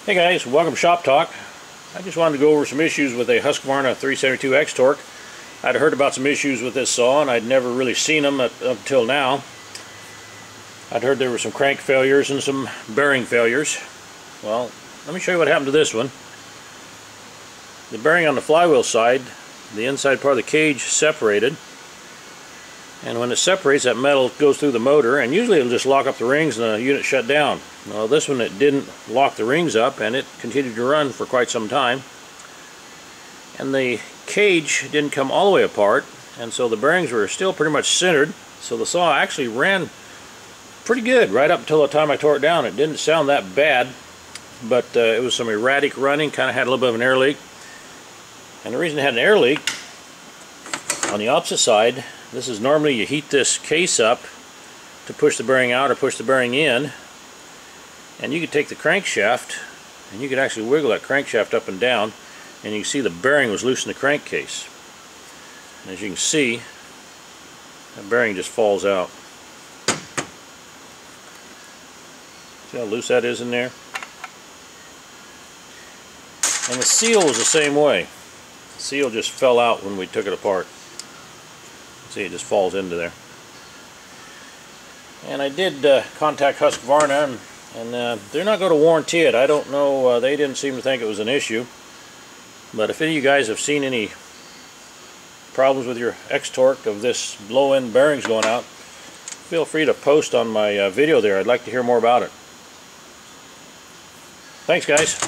Hey guys, welcome to Shop Talk. I just wanted to go over some issues with a Husqvarna 372 XTorq. I'd heard about some issues with this saw and I'd never really seen them up until now. I'd heard there were some crank failures and some bearing failures. Well, let me show you what happened to this one. The bearing on the flywheel side, the inside part of the cage separated. And when it separates, that metal goes through the motor, and usually it'll just lock up the rings and the unit shut down. Well, this one, it didn't lock the rings up, and it continued to run for quite some time. And the cage didn't come all the way apart, and so the bearings were still pretty much centered. So the saw actually ran pretty good right up until the time I tore it down. It didn't sound that bad, but it was some erratic running, kind of had a little bit of an air leak. And the reason it had an air leak, on the opposite side, this is normally you heat this case up to push the bearing out or push the bearing in, and you could take the crankshaft and you could actually wiggle that crankshaft up and down, and you can see the bearing was loose in the crankcase. And as you can see, that bearing just falls out. See how loose that is in there? And the seal was the same way. The seal just fell out when we took it apart. See, it just falls into there. And I did contact Husqvarna, and they're not going to warranty it. I don't know, they didn't seem to think it was an issue. But if any of you guys have seen any problems with your XTorq of this low-end bearings going out, feel free to post on my video there. I'd like to hear more about it. Thanks, guys.